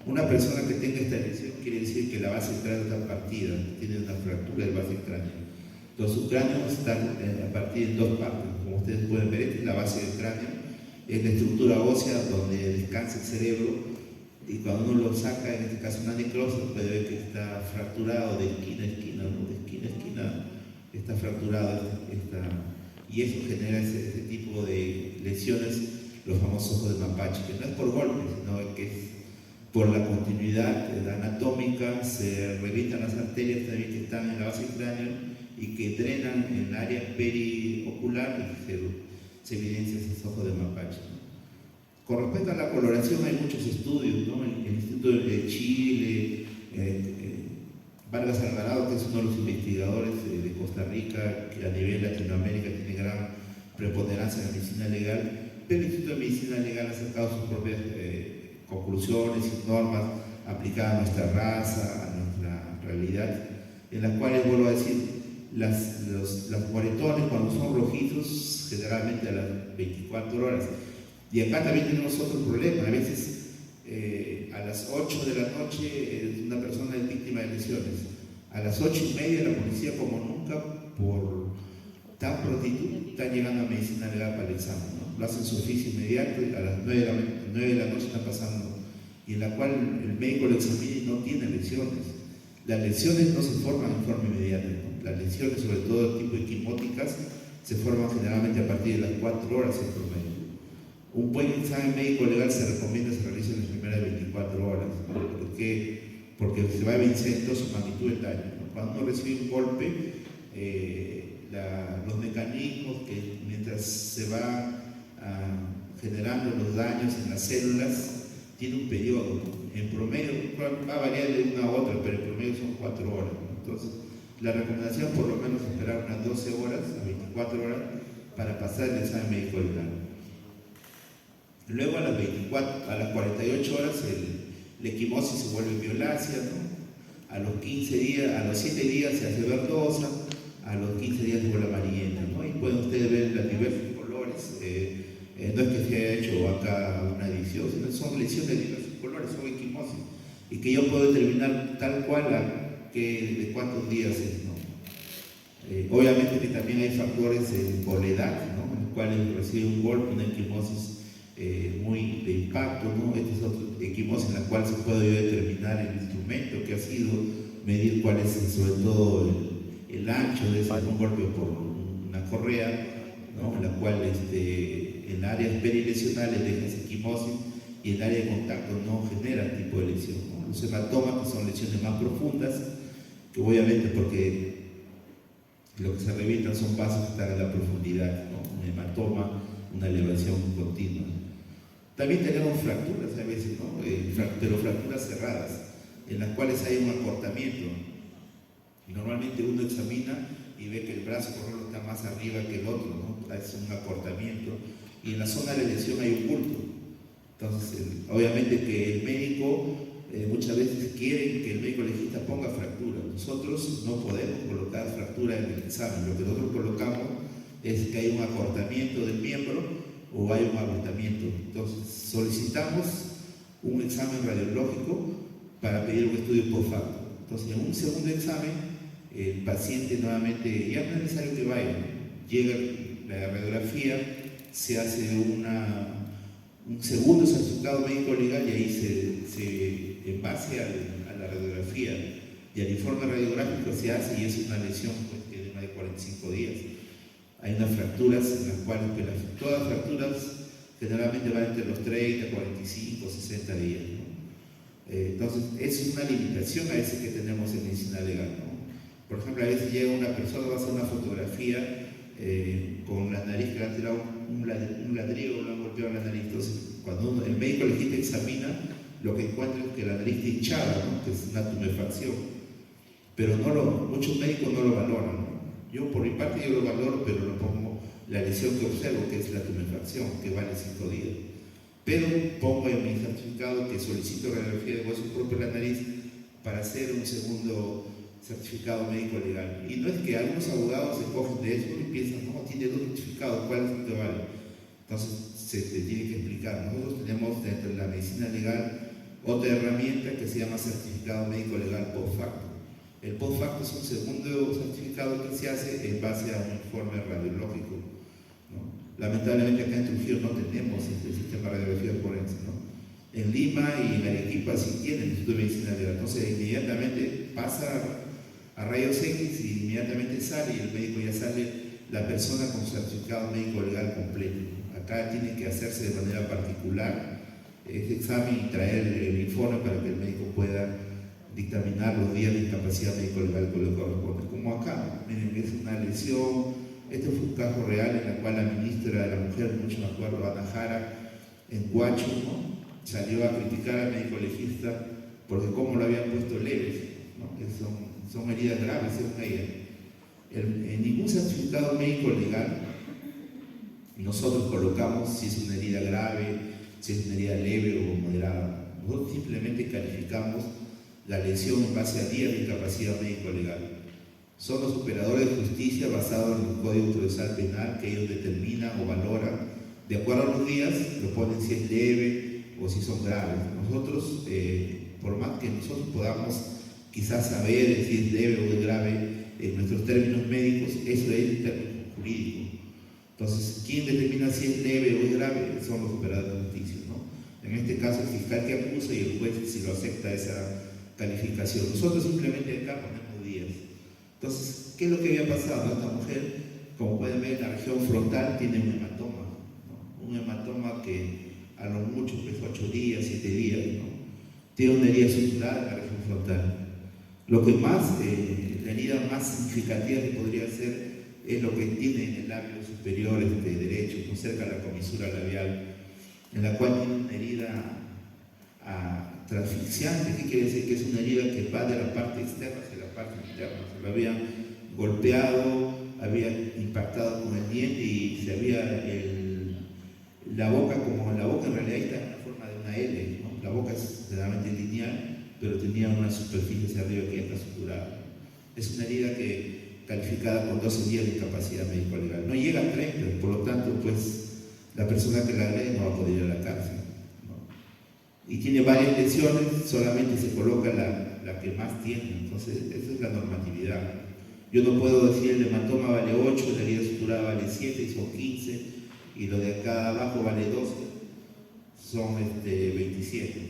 Una persona que tenga esta lesión quiere decir que la base del cráneo está partida, tiene una fractura de base del cráneo. Entonces su cráneo está partido en dos partes. Como ustedes pueden ver, esta es la base del cráneo, es la estructura ósea donde descansa el cerebro, y cuando uno lo saca, en este caso una necrosis, puede ver que está fracturado de esquina a esquina, ¿no? De esquina a esquina está fracturado, y eso genera ese tipo de lesiones, los famosos ojos de mapache, que no es por golpe, sino que es por la continuidad anatómica. Se revientan las arterias también que están en la base del cráneo y que drenan en el área periocular, y se evidencia ese ojo de mapache. Con respecto a la coloración, hay muchos estudios, ¿no? El Instituto de Chile, Vargas Alvarado, que es uno de los investigadores de Costa Rica, que a nivel Latinoamérica tiene gran preponderancia en la medicina legal, pero el Instituto de Medicina Legal ha sacado sus propias conclusiones y normas aplicadas a nuestra raza, a nuestra realidad, en las cuales, vuelvo a decir, los moretones cuando son rojizos, generalmente a las 24 horas. Y acá también tenemos otro problema. A veces a las 8 de la noche una persona es víctima de lesiones. A las 8:30 la policía, como nunca, por tan prontitud, está llegando a medicina legal para el examen, ¿no? Lo hacen su oficio inmediato y a las 9 de la noche está pasando, y en la cual el médico lo examina y no tiene lesiones. Las lesiones no se forman en forma inmediata, ¿no? Las lesiones, sobre todo tipo equimóticas, se forman generalmente a partir de las 4 horas en promedio. Un buen examen médico legal se recomienda que se realice en las primeras 24 horas, ¿no? Porque se va evidenciando su magnitud del daño, ¿no? Cuando uno recibe un golpe, los mecanismos que mientras se va generando los daños en las células, tiene un periodo, ¿no? En promedio va a variar de una a otra, pero en promedio son 4 horas, ¿no? Entonces, la recomendación por lo menos es esperar unas 12 horas a 24 horas para pasar el examen médico legal. Luego a las 48 horas la equimosis se vuelve violácea, ¿no? A los 7 días se hace verdosa, a los 15 días se vuelve amarillenta, ¿no? Y pueden ustedes ver los diversos colores. No es que se haya hecho acá una edición, sino son lesiones de diversos colores, son equimosis, y que yo puedo determinar tal cual de cuántos días es, ¿no? Obviamente que también hay factores por la edad, ¿no? En los cuales recibe un golpe, una equimosis muy de impacto, ¿no? Este es otro equimosis en la cual se puede determinar el instrumento que ha sido, medir cuál es sobre todo el ancho de ese golpe por una correa, ¿no? En la cual en áreas perilesionales deja esa equimosis y en área de contacto no genera tipo de lesión, ¿no? Los hematomas, que son lesiones más profundas, que obviamente porque lo que se revientan son vasos que están en la profundidad, ¿no? Un hematoma, una elevación continua. También tenemos fracturas a veces, ¿no? Pero fracturas cerradas, en las cuales hay un acortamiento. Normalmente uno examina y ve que el brazo, por ejemplo, está más arriba que el otro, ¿no? Es un acortamiento, y en la zona de lesión hay un bulto. Entonces, obviamente que el médico muchas veces quiere que el médico legista ponga fractura. Nosotros no podemos colocar fractura en el examen. Lo que nosotros colocamos es que hay un acortamiento del miembro o hay un agotamiento. Entonces, solicitamos un examen radiológico para pedir un estudio por facto. Entonces, en un segundo examen, el paciente nuevamente, ya no es necesario que vaya, llega la radiografía, se hace un segundo certificado médico legal, y ahí en base a la radiografía y al informe radiográfico se hace, y es una lesión pues, que de más de 45 días. Hay unas fracturas en las cuales, todas las fracturas generalmente van entre los 30, 45, 60 días, ¿no? Entonces, es una limitación a veces que tenemos en medicina legal, ¿no? Por ejemplo, a veces llega una persona, va a hacer una fotografía con la nariz que le ha tirado un ladrillo, le han golpeado la nariz. Entonces, cuando el médico legista examina, lo que encuentra es que la nariz está hinchada, ¿no? Que es una tumefacción. pero muchos médicos no lo valoran, ¿no? Yo por mi parte yo lo valoro, pero lo pongo la lesión que observo, que es la tumefacción, que vale 5 días. Pero pongo en mi certificado que solicito radiografía de hueso propio de la nariz para hacer un segundo certificado médico legal. Y no es que algunos abogados se cogen de eso y piensan, no, tiene 2 certificados, ¿cuál es el que vale? Entonces se te tiene que explicar. Nosotros tenemos dentro de la medicina legal otra herramienta que se llama certificado médico legal post facto. El post facto es un segundo certificado que se hace en base a un informe radiológico, ¿no? Lamentablemente acá en Trujillo no tenemos este sistema de radiografía forense, ¿no? En Lima y en Arequipa sí tienen el Instituto de Medicina Legal. Entonces inmediatamente pasa a rayos X y inmediatamente sale y el médico ya sale la persona con certificado médico legal completo. Acá tiene que hacerse de manera particular ese examen y traer el informe para que el médico pueda dictaminar los días de incapacidad médico legal que le corresponde. Como acá, miren, es una lesión. Este fue un caso real en el cual la ministra de la Mujer, mucho me acuerdo, Ana Jara, en Huacho, ¿no?, salió a criticar al médico legista porque cómo lo habían puesto leves, ¿no? Que son heridas graves, según ella. En ningún certificado médico legal nosotros colocamos si es una herida grave, si es una herida leve o moderada. Nosotros simplemente calificamos la lesión en base a días de incapacidad médico legal. Son los operadores de justicia basados en el Código Procesal Penal que ellos determinan o valoran. De acuerdo a los días, lo ponen si es leve o si son graves. Nosotros, por más que nosotros podamos quizás saber si es leve o es grave en nuestros términos médicos, eso es el término jurídico. Entonces, ¿quién determina si es leve o es grave? Son los operadores de justicia, ¿no? En este caso, el fiscal que acusa y el juez si lo acepta esa calificación. Nosotros simplemente acá ponemos días. Entonces, ¿qué es lo que había pasado? Esta mujer, como pueden ver, en la región frontal tiene un hematoma, ¿no? Un hematoma que a lo mucho pues 8 días, 7 días, ¿no? Tiene una herida sutural en la región frontal. Lo que más, la herida más significativa que podría ser es lo que tiene en el labio superior derecho, ¿no?, cerca de la comisura labial, en la cual tiene una herida transfixiante. ¿Qué quiere decir? Que es una herida que va de la parte externa hacia la parte interna. Se lo habían golpeado, había impactado con el diente y se había la boca, como la boca en realidad está en la forma de una L, ¿no? La boca es realmente lineal, pero tenía una superficie hacia arriba que ya está suturada. Es una herida que calificada con 12 días de incapacidad médico legal. No llega a 30, por lo tanto, pues la persona que la lee no va a poder ir a la cárcel, ¿no? Y tiene varias lesiones, solamente se coloca la que más tiene. Entonces, esa es la normatividad. Yo no puedo decir el hematoma vale 8, la herida suturada vale 7 y son 15, y lo de acá abajo vale 12, son 27,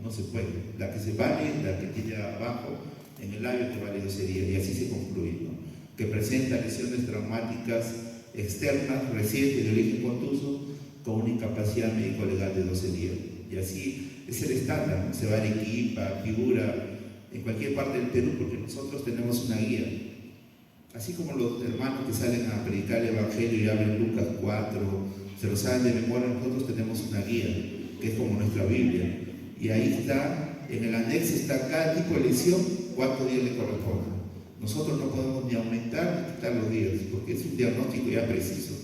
no se puede. La que se vale es la que tiene abajo en el labio, que vale 12 días, y así se concluye, ¿no? Que presenta lesiones traumáticas externas recientes de origen contuso con una incapacidad médico legal de 12 días. Y así es el estándar, ¿no? Se va a Arequipa, Piura, en cualquier parte del Perú, porque nosotros tenemos una guía. Así como los hermanos que salen a predicar el Evangelio y abren Lucas 4, se lo saben de memoria, nosotros tenemos una guía, que es como nuestra Biblia. Y ahí está, en el anexo está cada tipo de lesión, cuántos días le corresponde. Nosotros no podemos ni aumentar ni quitar los días, porque es un diagnóstico ya preciso.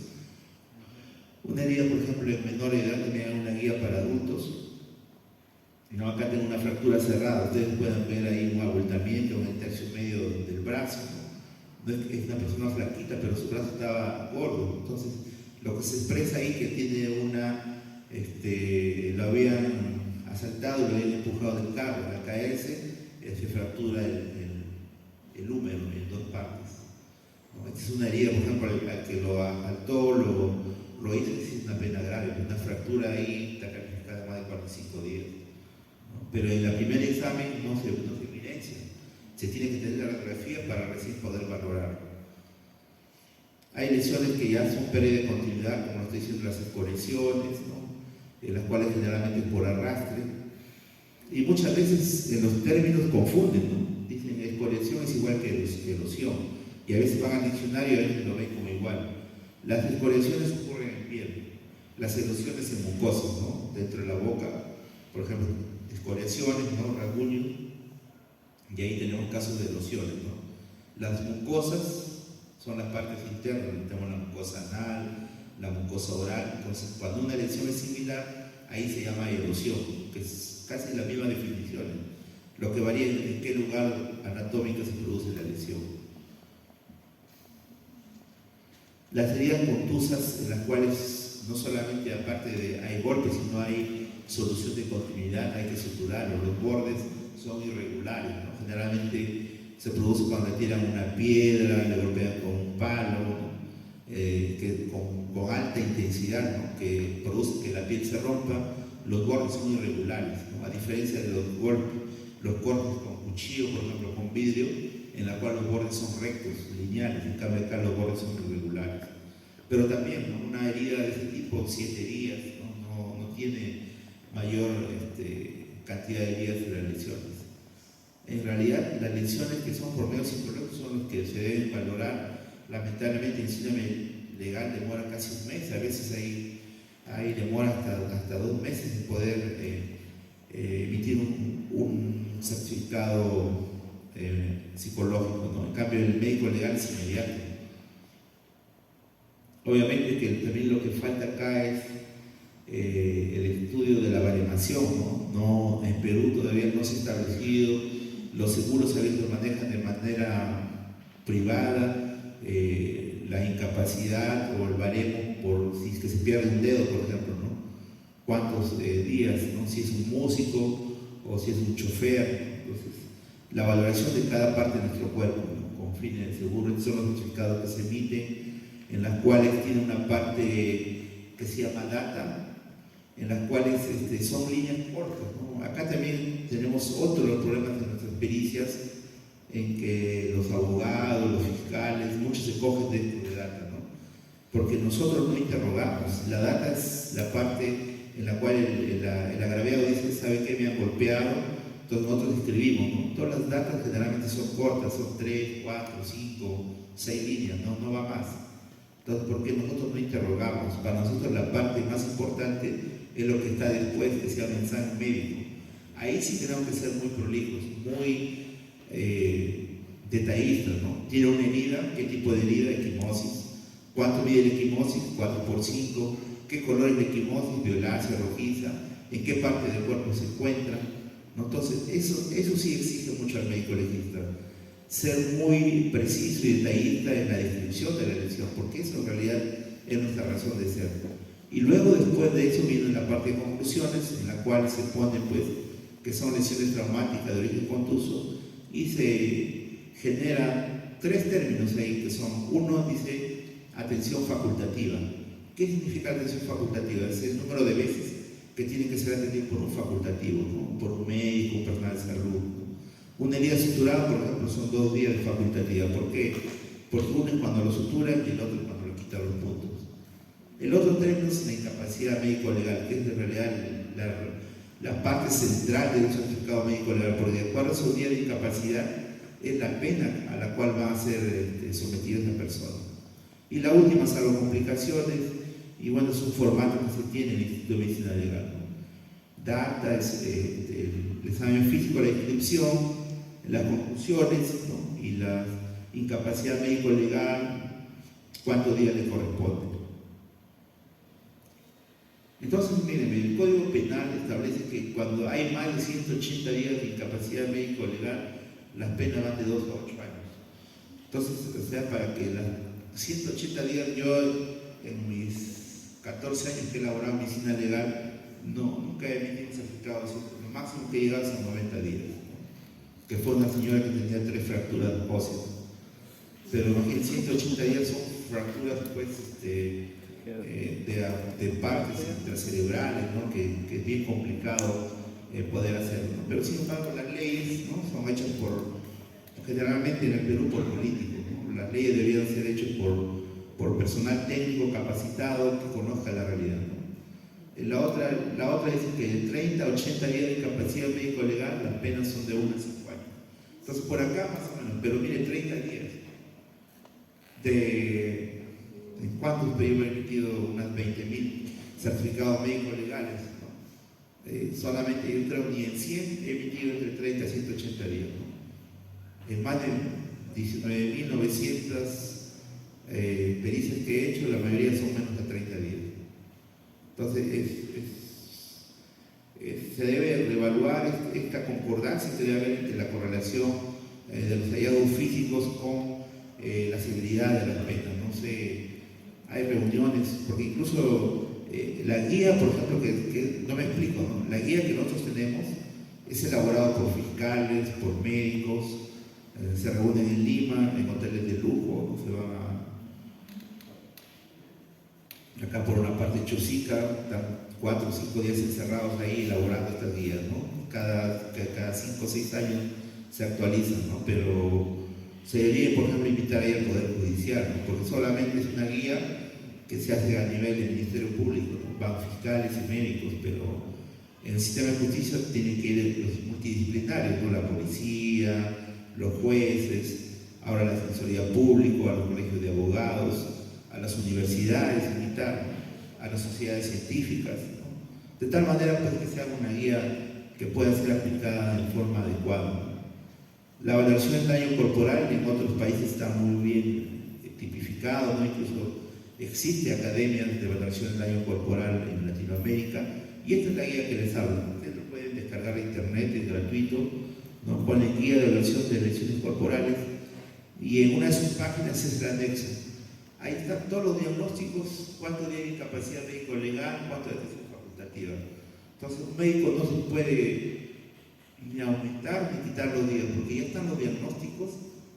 Una herida, por ejemplo, en menor edad, también una guía para adultos. No, acá tengo una fractura cerrada, ustedes pueden ver ahí un abultamiento en el tercio medio del brazo, ¿no? Es una persona flaquita, pero su brazo estaba gordo. Entonces, lo que se expresa ahí que tiene lo habían asaltado y lo habían empujado del carro. Al caerse, se fractura el húmero en 2 partes, ¿no? Esta es una herida, por ejemplo, al que lo asaltó, lo hizo, es una pena grave, una fractura ahí está calificada de más de 45 días, ¿no? Pero en el primer examen no se evidencia. Se tiene que tener la radiografía para recién poder valorar. Hay lesiones que ya son pérdida de continuidad, como lo estoy diciendo, las escoriaciones, ¿no?, en las cuales generalmente es por arrastre. Y muchas veces en los términos confunden, ¿no? Dicen escoriación es igual que erosión. Y a veces van al diccionario y a veces lo ven como igual. Las escoriaciones ocurren en piel, las erosiones en mucosas, ¿no?, dentro de la boca, por ejemplo, escoriaciones, ¿no?, rasguños, Y ahí tenemos casos de erosiones, ¿no? Las mucosas son las partes internas, tenemos la mucosa anal, la mucosa oral. Entonces, cuando una lesión es similar, ahí se llama erosión, que es casi la misma definición, ¿eh? Lo que varía es en qué lugar anatómico se produce la lesión. Las heridas contusas, en las cuales no solamente aparte de hay golpes, sino hay solución de continuidad, hay que suturarlo, los bordes son irregulares, ¿no? Generalmente se produce cuando le tiran una piedra, le golpean con un palo, ¿no? Con alta intensidad, ¿no? Que produce que la piel se rompa. Los bordes son irregulares, ¿no? A diferencia de los cortes con cuchillo, por ejemplo, con vidrio, en la cual los bordes son rectos, lineales, en cambio acá los bordes son irregulares. Pero también, ¿no? Una herida de ese tipo, 7 días, no tiene mayor cantidad de días de las lesiones. En realidad, las lesiones que son por medio psicológico son los que se deben valorar. Lamentablemente, el síndrome legal demora casi un mes, a veces hay demora hasta 2 meses de poder emitir un certificado psicológico, ¿no? En cambio, el médico legal es inmediato. Obviamente que también lo que falta acá es el estudio de la baremación, ¿no? En Perú todavía no se ha establecido, los seguros a veces lo manejan de manera privada, la incapacidad o el baremo por si es que se pierde un dedo, por ejemplo, ¿no? Cuántos días, ¿no? Si es un músico o si es un chofer. Entonces, la valoración de cada parte de nuestro cuerpo, ¿no? Con fines de seguro, estos son los certificados que se emiten, en las cuales tiene una parte que se llama data, en las cuales son líneas cortas, ¿no? Acá también tenemos otro de los problemas de nuestras pericias, en que los abogados, los fiscales, muchos se cogen de esto de data, ¿no? Porque nosotros no interrogamos. La data es la parte en la cual el agraviado dice, ¿sabe qué? Me han golpeado, entonces nosotros escribimos, ¿no? Todas las datas generalmente son cortas, son 3, 4, 5, 6 líneas, no va más. Entonces, ¿por qué nosotros no interrogamos? Para nosotros la parte más importante es lo que está después, que se llama ensayo médico. Ahí sí tenemos que ser muy prolijos, muy detallistas, ¿no? Tiene una herida, ¿qué tipo de herida? Equimosis. ¿Cuánto mide la equimosis? 4×5. ¿Qué color es la equimosis? Violácea, rojiza. ¿En qué parte del cuerpo se encuentra? ¿No? Entonces, eso sí exige mucho al médico legista. Ser muy preciso y detallista en la descripción de la lesión, porque eso en realidad es nuestra razón de ser. Y luego, después de eso, viene la parte de conclusiones, en la cual se pone, pues, que son lesiones traumáticas de origen contuso, y se genera 3 términos ahí, que son, uno dice atención facultativa. ¿Qué significa atención facultativa? Es el número de veces que tiene que ser atendido por un facultativo, ¿no? Por un médico, un personal de salud, ¿no? Una herida suturada, por ejemplo, son 2 días de facultativa. ¿Por qué? Porque uno es cuando lo suturan y el otro es cuando le quitan los puntos. El otro término es la incapacidad médico-legal, que es en realidad la parte central de un certificado médico-legal, porque de acuerdo a su día de incapacidad es la pena a la cual va a ser sometida esa persona. Y la última, salvo complicaciones, y bueno, es un formato que se tiene en el Instituto de Medicina Legal, ¿no? Data, el examen físico, la inscripción, las conclusiones, ¿no? Y la incapacidad médico-legal, cuántos días le corresponde. Entonces, miren, el Código Penal establece que cuando hay más de 180 días de incapacidad médico-legal, las penas van de 2 a 8 años. Entonces, o sea, para que las 180 días, yo en mis 14 años que he elaborado medicina legal, nunca he emitido un certificado, lo máximo que he llegado son 90 días, ¿no? Que fue una señora que tenía 3 fracturas óseas. Pero en 180 días son fracturas, pues, de partes intracerebrales, ¿no? Que es bien complicado poder hacerlo, ¿no? Pero sin embargo las leyes, ¿no? Son hechas generalmente en el Perú por políticos, ¿no? Las leyes deberían ser hechas por personal técnico capacitado que conozca la realidad, ¿no? La otra dice que de 30 a 80 días de incapacidad médico-legal las penas son de 1 a 5 años. Entonces por acá más o menos, pero mire, 30 días ¿en cuántos países he emitido? Unas 20.000 certificados médicos legales, ¿no? Solamente yo creo ni en 100 he emitido entre 30 a 180 días, ¿no? En más de 19.900 pericias que he hecho, la mayoría son menos de 30 días. Entonces, se debe reevaluar esta concordancia que debe haber entre la correlación de los hallazgos físicos con la severidad de las penas. No sé, hay reuniones, porque incluso la guía, por ejemplo, que no me explico, ¿no? La guía que nosotros tenemos es elaborada por fiscales, por médicos, se reúnen en Lima, en hoteles de lujo, ¿no? Se van acá por una parte de Chosica, están 4 o 5 días encerrados ahí elaborando estas guías, ¿no? Cada 5 o 6 años se actualizan, ¿no? Pero se debería, por ejemplo, invitar ahí al Poder Judicial, ¿no? Porque solamente es una guía que se hace a nivel del Ministerio Público, ¿no? Van fiscales y médicos, pero en el sistema de justicia tienen que ir los multidisciplinarios, ¿no? La policía, los jueces, ahora la Defensoría Pública, a los colegios de abogados, a las universidades, invitar a las sociedades científicas, ¿no? De tal manera pues, que se haga una guía que pueda ser aplicada de forma adecuada. La valoración del daño corporal en otros países está muy bien tipificado, ¿no? Incluso existe academias de valoración del daño corporal en Latinoamérica, y esta es la guía que les hablo. Ustedes lo pueden descargar de internet, es gratuito, ¿no? Ponen guía de evaluación de lesiones corporales y en una de sus páginas es el anexo. Ahí están todos los diagnósticos, cuánto de incapacidad médico legal, cuánto de detención facultativa. Entonces un médico no se puede ni aumentar ni quitar los días, porque ya están los diagnósticos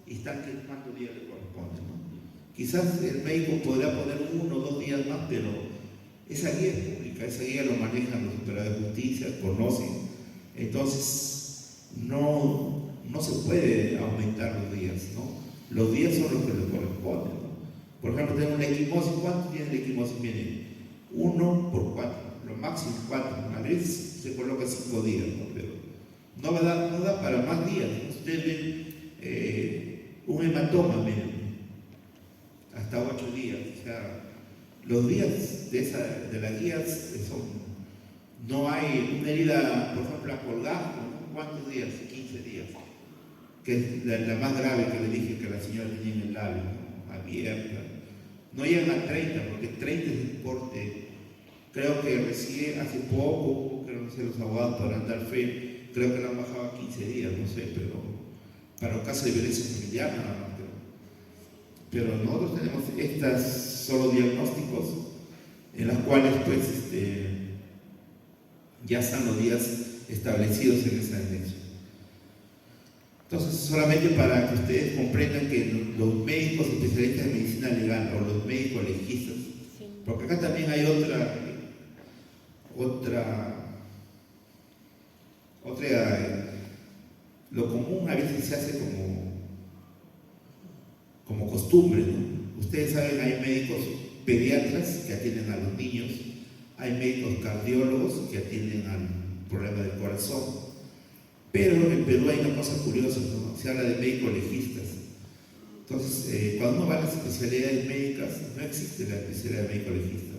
y están cuántos días le corresponden, ¿no? Quizás el médico podrá poner 1 o 2 días más, pero esa guía es pública, esa guía lo manejan los operadores de justicia, conocen. Entonces no se puede aumentar los días, ¿no? Los días son los que le corresponden, ¿no? Por ejemplo, tenemos una equimosis. ¿Cuántos días de equimosis viene? 1 por 4, lo máximo 4. A veces se coloca 5 días, ¿no? Pero no da para más días. Ustedes ven un hematoma, miren, hasta 8 días. O sea, los días de las guías son. No hay una herida, por ejemplo, a colgajo, ¿no? ¿Cuántos días? 15 días. Que es la más grave que le dije que la señora tenía en el labio, ¿no? Abierta. No llegan a 30, porque 30 es un corte. Creo que recién hace poco, creo que los abogados podrán dar fe, creo que lo han bajado a 15 días, no sé, pero para los casos de violencia familiar nada más. Pero nosotros tenemos estas solo diagnósticos en las cuales pues ya están los días establecidos en ese anexo. Entonces, solamente para que ustedes comprendan que los médicos especialistas en medicina legal o los médicos legistas, sí. Porque acá también hay otra lo común a veces se hace como costumbre, ¿no? Ustedes saben, hay médicos pediatras que atienden a los niños, hay médicos cardiólogos que atienden al problema del corazón. Pero en Perú hay una cosa curiosa, ¿no? Se habla de médicos legistas. Entonces, cuando uno va a las especialidades médicas, no existe la especialidad de médico legista.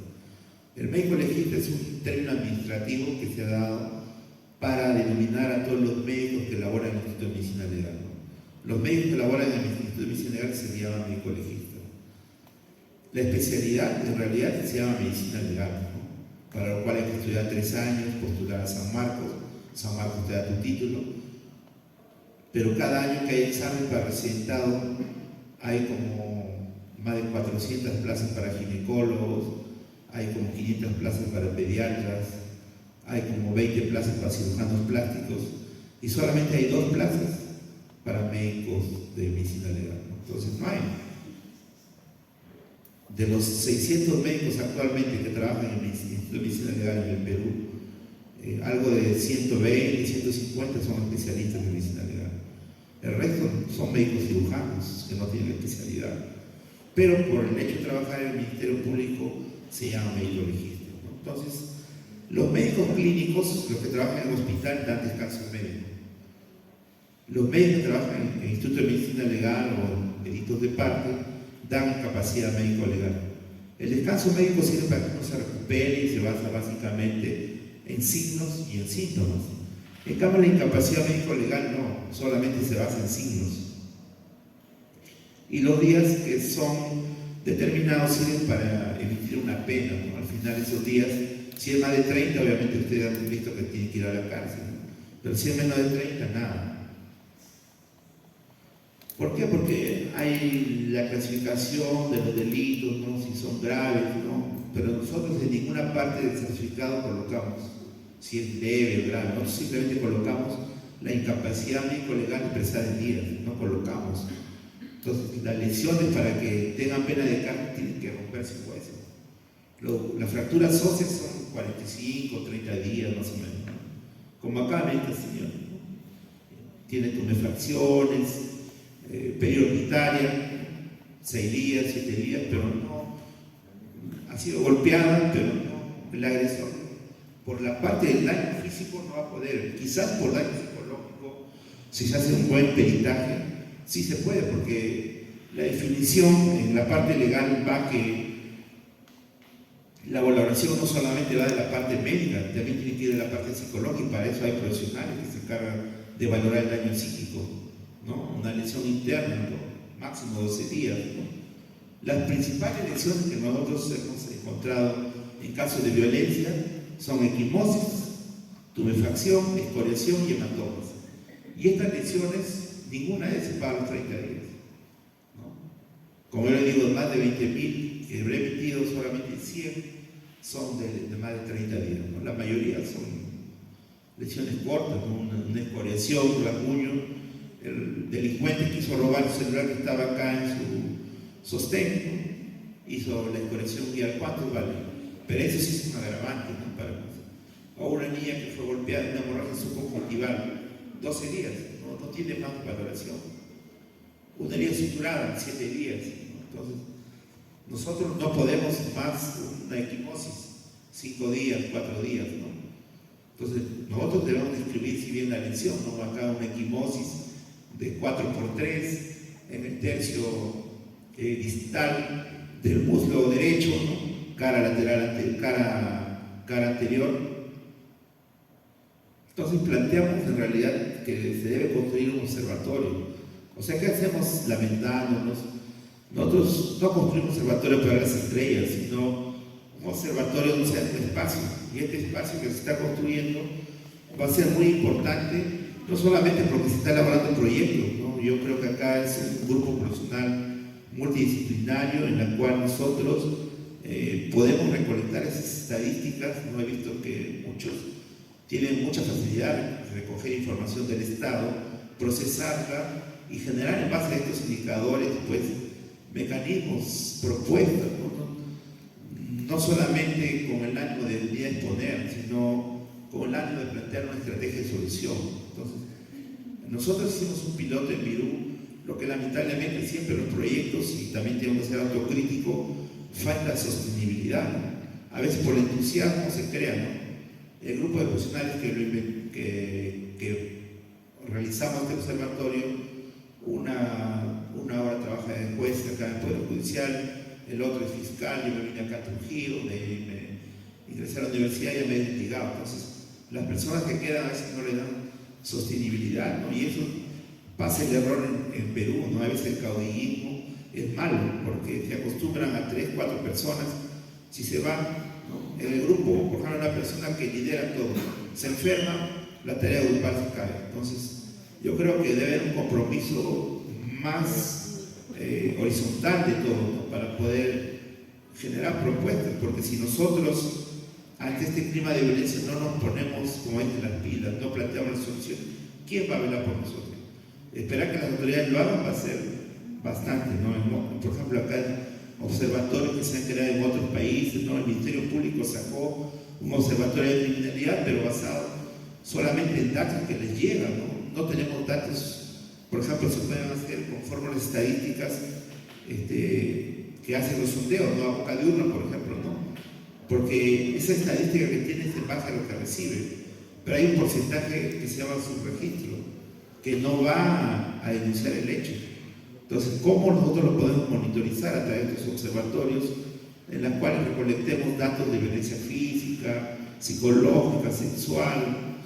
El médico legista es un término administrativo que se ha dado para denominar a todos los médicos que laboran en el Instituto de Medicina Legal, ¿no? Los médicos que laboran en el Instituto de Medicina Legal se llaman médico legista. La especialidad, en realidad, se llama medicina legal, ¿no? Para lo cual hay que estudiar 3 años, postular a San Marcos te da tu título, pero cada año que hay examen para residentado hay como más de 400 plazas para ginecólogos, hay como 500 plazas para pediatras, hay como 20 plazas para cirujanos plásticos y solamente hay 2 plazas para médicos de medicina legal, ¿no? Entonces no hay. De los 600 médicos actualmente que trabajan en el Instituto de Medicina Legal en el Perú, algo de 120, 150 son especialistas en medicina legal. El resto son médicos cirujanos que no tienen especialidad. Pero por el hecho de trabajar en el Ministerio Público se llama médico legista, ¿no? Entonces, los médicos clínicos, los que trabajan en el hospital, dan descanso médico. Los médicos que trabajan en el Instituto de Medicina Legal o en peritos de parte dan capacidad médico legal. El descanso médico sirve para que uno se recupere y se basa básicamente en signos y en síntomas. En cambio, la incapacidad médico legal no, solamente se basa en signos. Y los días que son determinados sirven para emitir una pena, ¿no? Al final de esos días, si es más de 30, obviamente ustedes han visto que tienen que ir a la cárcel, ¿no? Pero si es menos de 30, nada. ¿Por qué? Porque hay la clasificación de los delitos, ¿no? Si son graves, ¿no? Pero nosotros en ninguna parte del certificado colocamos si es leve o grave. Nosotros simplemente colocamos la incapacidad médico-legal expresada en días, no colocamos. Entonces, las lesiones para que tengan pena de cárcel tienen que romperse huesos. Las fracturas óseas son 45, 30 días más o menos, ¿no? Como acá en esta señora, ¿no? Tiene tumefacciones, periodontaria, 6 días, 7 días, pero no, ha sido golpeada, pero no, el agresor, por la parte del daño físico no va a poder, quizás por daño psicológico, si se hace un buen peritaje, sí se puede, porque la definición en la parte legal va que la valoración no solamente va de la parte médica, también tiene que ir de la parte psicológica, y para eso hay profesionales que se encargan de valorar el daño psíquico, ¿no? Una lesión interna, ¿no? Máximo 12 días, ¿no? Las principales lesiones que nosotros hemos encontrado en casos de violencia son equimosis, tumefacción, escoriación y hematomas. Y estas lesiones, ninguna de ellas para los 30 días, ¿no? Como yo le digo, más de 20.000 que habré emitido, solamente 100 son de más de 30 días, ¿no? La mayoría son lesiones cortas, ¿no? Una escoriación, un rasguño. El delincuente quiso robar el celular que estaba acá en su sostén, ¿no? Hizo la escoriación y al cuánto vale. Pero eso sí es un agravante, ¿no? O una niña que fue golpeada en una hemorragia subconjuntival, 12 días, no tiene más valoración. Una herida suturada, 7 días, ¿no? Entonces, nosotros no podemos más una equimosis, 5 días, 4 días, ¿no? Entonces, nosotros debemos describir si bien la lesión, ¿no? Acá una equimosis de 4x3 en el tercio distal del muslo derecho, ¿no? Cara lateral, cara anterior. Entonces planteamos en realidad que se debe construir un observatorio. O sea, ¿qué hacemos lamentándonos? Nosotros no construimos un observatorio para las estrellas, sino un observatorio donde sea un espacio. Y este espacio que se está construyendo va a ser muy importante, no solamente porque se está elaborando un proyecto, ¿no? Yo creo que acá es un grupo profesional multidisciplinario en el cual nosotros podemos recolectar esas estadísticas. No he visto que muchos tienen mucha facilidad de recoger información del Estado, procesarla y generar en base a estos indicadores, pues, mecanismos, propuestas, no solamente con el ánimo de venir a exponer, sino con el ánimo de plantear una estrategia de solución. Entonces, nosotros hicimos un piloto en Virú, lo que lamentablemente siempre los proyectos, y también tenemos que ser autocríticos, falta sostenibilidad, ¿no? A veces por el entusiasmo se crea, ¿no? El grupo de profesionales que realizamos este observatorio, una hora trabaja de juez acá en el Poder Judicial, el otro es fiscal, yo me vine acá a Trujillo, me ingresé a la universidad y me he investigado. Entonces, las personas que quedan a veces no le dan sostenibilidad, ¿no? Y eso pasa el error en Perú, ¿no? A veces el caudillismo es malo, porque se acostumbran a 3, 4 personas. Si se van, ¿no? En el grupo, por ejemplo, una persona que lidera todo, se enferma, la tarea grupal se cae. Entonces, yo creo que debe haber un compromiso más horizontal de todo, ¿no? Para poder generar propuestas, porque si nosotros ante este clima de violencia no nos ponemos como es de las pilas, no planteamos la solución, ¿quién va a velar por nosotros? Esperar que las autoridades lo hagan va a ser bastante, ¿no? Por ejemplo, acá hay observatorios que se han creado en otros países, ¿no? El Ministerio Público sacó un observatorio de criminalidad, pero basado solamente en datos que les llegan, ¿no? No tenemos datos. Por ejemplo, se pueden hacer con fórmulas estadísticas que hacen los sondeos, ¿no? A boca de urna, por ejemplo, ¿no? Porque esa estadística que tiene es en base a lo que recibe, pero hay un porcentaje que se llama subregistro, que no va a denunciar el hecho. Entonces, ¿cómo nosotros lo podemos monitorizar a través de estos observatorios en los cuales recolectemos datos de violencia física, psicológica, sexual,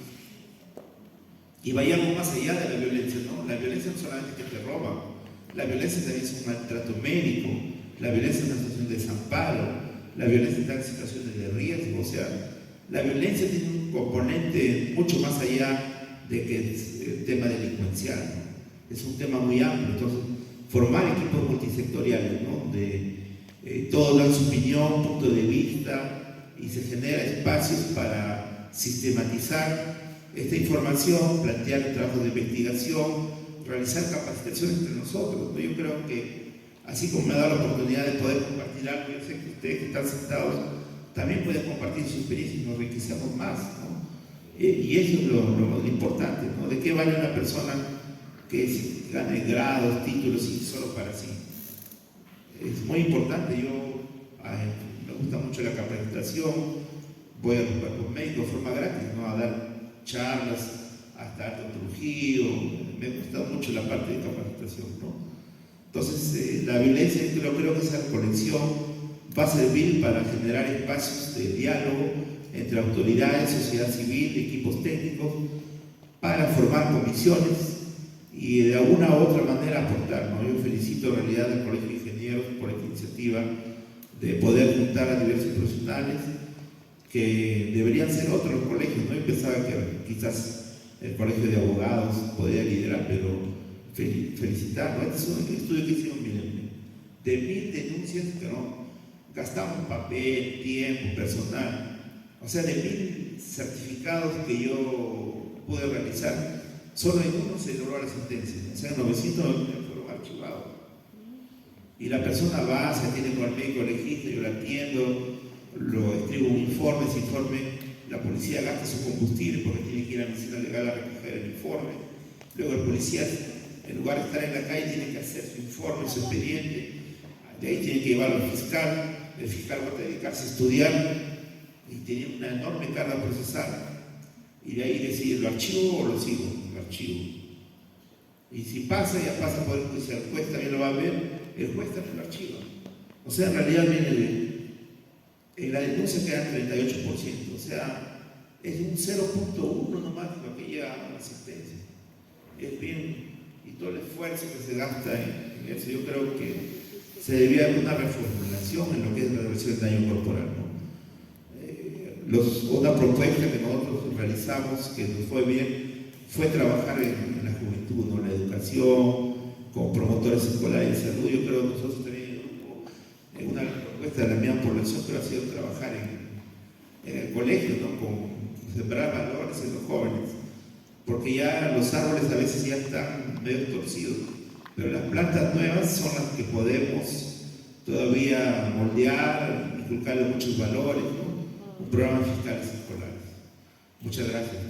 y vayamos más allá de la violencia, ¿no? La violencia no solamente es que te roban, La violencia también es un maltrato médico, la violencia es una situación de desamparo, la violencia está en situaciones de riesgo. O sea, la violencia tiene un componente mucho más allá de que es el tema delincuencial, ¿no? Es un tema muy amplio. Entonces, formar equipos multisectoriales, ¿no? Donde todos dan su opinión, punto de vista, y se genera espacios para sistematizar esta información, plantear el trabajo de investigación, realizar capacitaciones entre nosotros, ¿no? Yo creo que, así como me ha dado la oportunidad de poder compartir algo, yo sé que ustedes que están sentados también pueden compartir su experiencia y nos enriquecemos más, ¿no? Y eso es lo importante, ¿no? ¿De qué vale una persona que gane grados, títulos y solo para sí? Es muy importante. Me gusta mucho la capacitación, voy a los cuerpos médicos de forma gratis, ¿no? A dar charlas hasta Alto Trujillo. Me gusta mucho la parte de capacitación, ¿no? Entonces, la violencia, creo que esa conexión va a servir para generar espacios de diálogo entre autoridades, sociedad civil, equipos técnicos, para formar comisiones y de alguna u otra manera aportar, ¿no? Yo felicito en realidad al Colegio de Ingenieros por esta iniciativa de poder juntar a diversos profesionales que deberían ser otros los colegios, ¿no? Yo pensaba que quizás el Colegio de Abogados podía liderar, pero felicitar, ¿no? Este es un estudio que hicimos, miren, de 1000 denuncias que no gastamos papel, tiempo, personal, o sea, de 1000 certificados que yo pude realizar, solo en uno se logró la sentencia, o sea, 999 fueron archivados. Y la persona va, se atiende con el médico legista, yo la atiendo, lo escribo un informe, ese informe, la policía gasta su combustible porque tiene que ir a la medicina legal a recoger el informe. Luego el policía, en lugar de estar en la calle, tiene que hacer su informe, su expediente, de ahí tiene que llevarlo al fiscal, el fiscal va a dedicarse a estudiar y tiene una enorme carga procesal. Y de ahí decide, ¿lo archivo o lo sigo? Lo archivo. Y si pasa, ya pasa por el juicio, el juez también lo va a ver, el juez también lo archiva. O sea, en realidad viene en la denuncia queda el 38%, o sea, es un 0.1 nomás lo que llega a una sentencia. Es bien, y todo el esfuerzo que se gasta en eso, yo creo que se debía haber una reformulación en lo que es la reversión del daño corporal, ¿no? Una propuesta que nosotros realizamos, que nos fue bien, fue trabajar en la juventud, ¿no? La educación, con promotores escolares de salud. Yo creo que nosotros también en una propuesta de la misma población, pero ha sido trabajar en el colegio, ¿no? Con sembrar valores en los jóvenes, porque ya los árboles a veces ya están medio torcidos, pero las plantas nuevas son las que podemos todavía moldear, inculcarle muchos valores, ¿no? Un programa fiscal escolar. Muchas gracias.